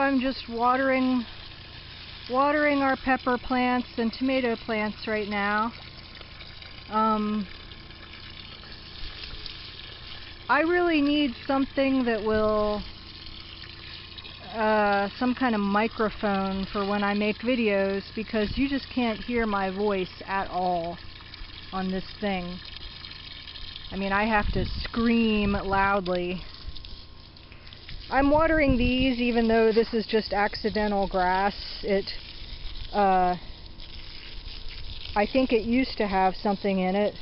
I'm just watering our pepper plants and tomato plants right now. I really need something that will, some kind of microphone for when I make videos, because you just can't hear my voice at all on this thing. I mean, I have to scream loudly. I'm watering these even though this is just accidental grass. I think it used to have something in it.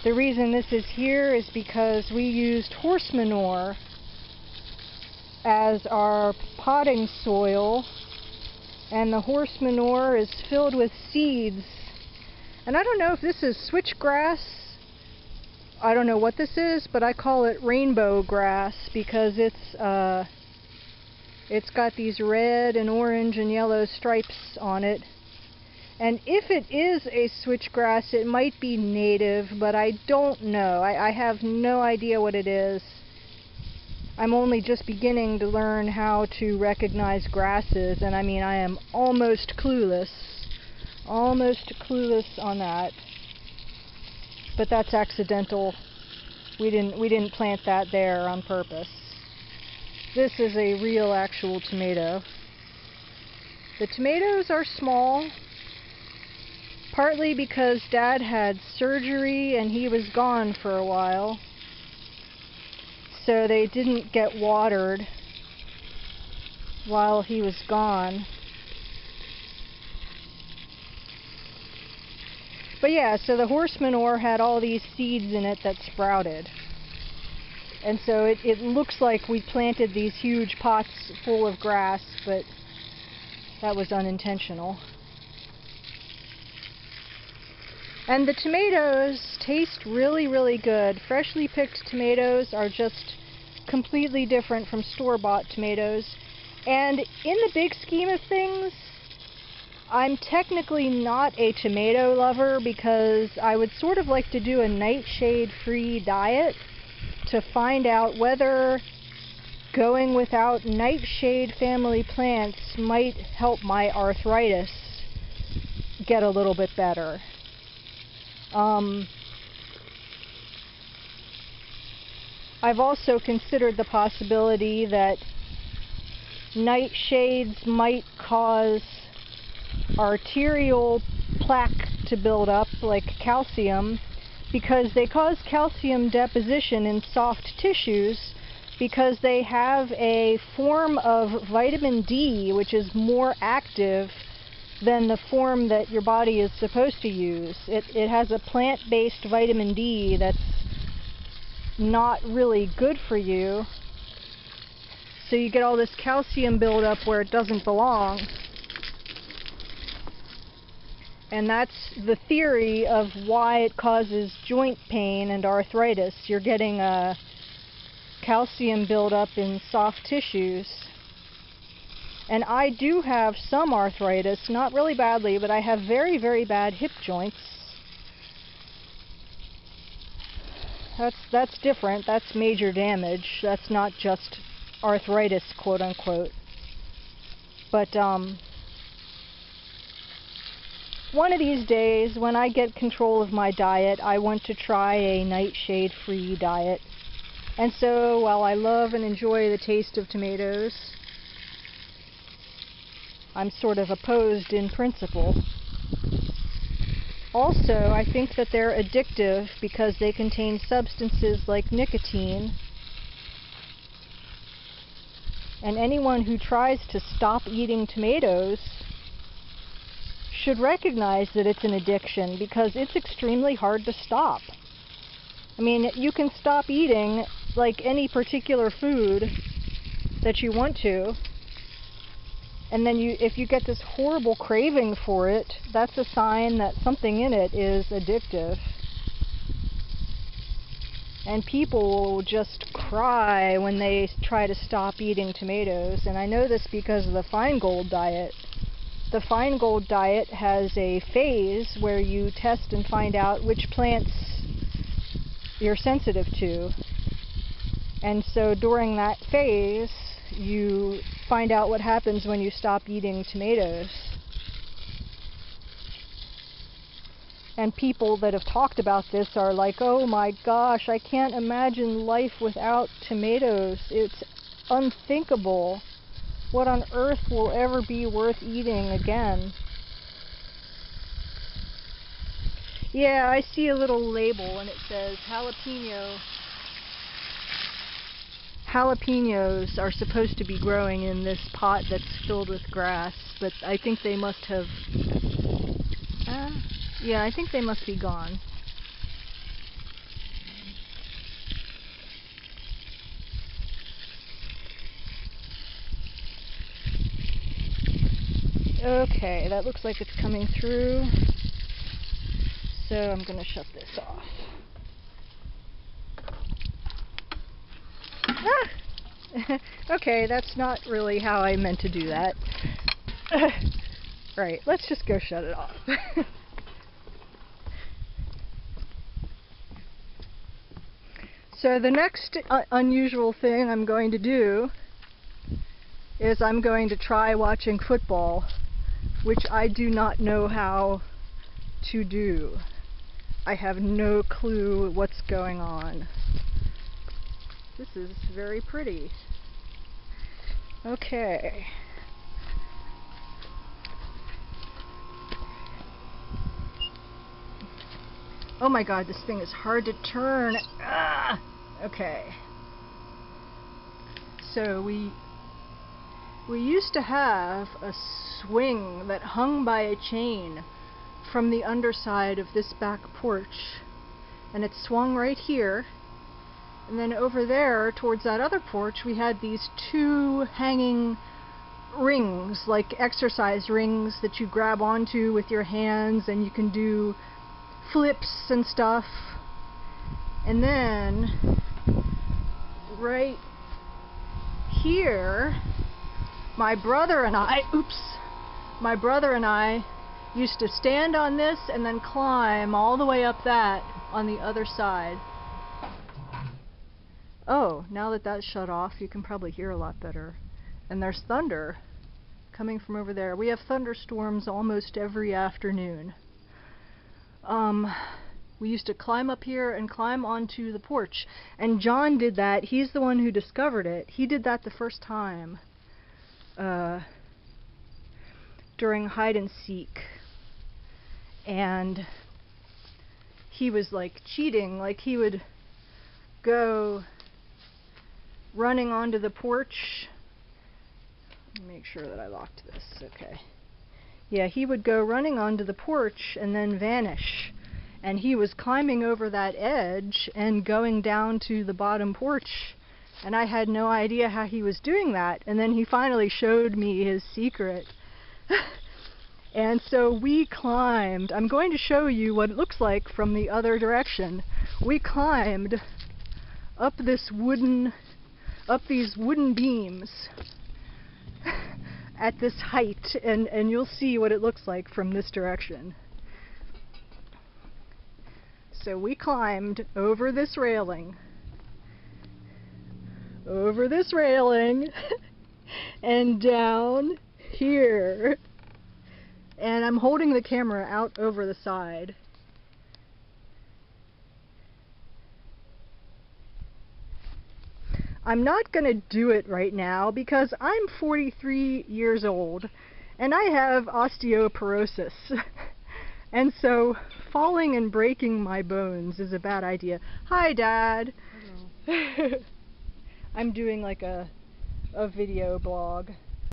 The reason this is here is because we used horse manure as our potting soil, and the horse manure is filled with seeds. And I don't know if this is switchgrass. I don't know what this is, but I call it rainbow grass because it's got these red and orange and yellow stripes on it. And if it is a switchgrass, it might be native, but I don't know. I have no idea what it is. I'm only just beginning to learn how to recognize grasses, and I mean, I am almost clueless on that. But that's accidental. We didn't plant that there on purpose. This is a real actual tomato. The tomatoes are small, partly because Dad had surgery and he was gone for a while, so they didn't get watered while he was gone. But yeah, so the horse manure had all these seeds in it that sprouted. And so it looks like we planted these huge pots full of grass, but that was unintentional. And the tomatoes taste really, really good. Freshly picked tomatoes are just completely different from store-bought tomatoes. And in the big scheme of things, I'm technically not a tomato lover because I would sort of like to do a nightshade-free diet to find out whether going without nightshade family plants might help my arthritis get a little bit better. I've also considered the possibility that nightshades might cause arterial plaque to build up, like calcium, because they cause calcium deposition in soft tissues because they have a form of vitamin D which is more active than the form that your body is supposed to use. It has a plant-based vitamin D that's not really good for you, so you get all this calcium buildup where it doesn't belong. And that's the theory of why it causes joint pain and arthritis. You're getting a calcium buildup in soft tissues. And I do have some arthritis, not really badly, but I have very, very bad hip joints. That's different. That's major damage. That's not just arthritis, quote unquote. But one of these days, when I get control of my diet, I want to try a nightshade-free diet. And so, while I love and enjoy the taste of tomatoes, I'm sort of opposed in principle. Also, I think that they're addictive because they contain substances like nicotine. And anyone who tries to stop eating tomatoes should recognize that it's an addiction because it's extremely hard to stop. I mean, you can stop eating like any particular food that you want to, and then if you get this horrible craving for it, that's a sign that something in it is addictive. And people will just cry when they try to stop eating tomatoes, and I know this because of the Feingold diet. The Feingold diet has a phase where you test and find out which plants you're sensitive to. And so during that phase, you find out what happens when you stop eating tomatoes. And people that have talked about this are like, oh my gosh, I can't imagine life without tomatoes. It's unthinkable. What on earth will ever be worth eating again? Yeah, I see a little label and it says jalapeno. Jalapenos are supposed to be growing in this pot that's filled with grass, but I think they must have... yeah, I think they must be gone. Okay, that looks like it's coming through. So I'm going to shut this off. Ah! Okay, that's not really how I meant to do that. Right, let's just go shut it off. So the next unusual thing I'm going to do is I'm going to try watching football, which I do not know how to do. I have no clue what's going on. This is very pretty. Okay. Oh my god, this thing is hard to turn. Ah! Okay. So we used to have a swing that hung by a chain from the underside of this back porch. And it swung right here. And then over there, towards that other porch, we had these two hanging rings, like exercise rings that you grab onto with your hands and you can do flips and stuff. And then right here, my brother and I used to stand on this and then climb all the way up that on the other side. Oh, now that that's shut off, you can probably hear a lot better. And there's thunder coming from over there. We have thunderstorms almost every afternoon. We used to climb up here and climb onto the porch. And John did that. He's the one who discovered it. He did that the first time during hide and seek. And he was like cheating. Like he would go running onto the porch. Let me make sure that I locked this. Okay. Yeah, he would go running onto the porch and then vanish. And he was climbing over that edge and going down to the bottom porch. And I had no idea how he was doing that. And then he finally showed me his secret. And so we climbed. I'm going to show you what it looks like from the other direction. We climbed up these wooden beams at this height, and you'll see what it looks like from this direction. So we climbed over this railing, and down here. And I'm holding the camera out over the side. I'm not going to do it right now because I'm 43 years old and I have osteoporosis. And so falling and breaking my bones is a bad idea. Hi, Dad. Hello. I'm doing like a video blog.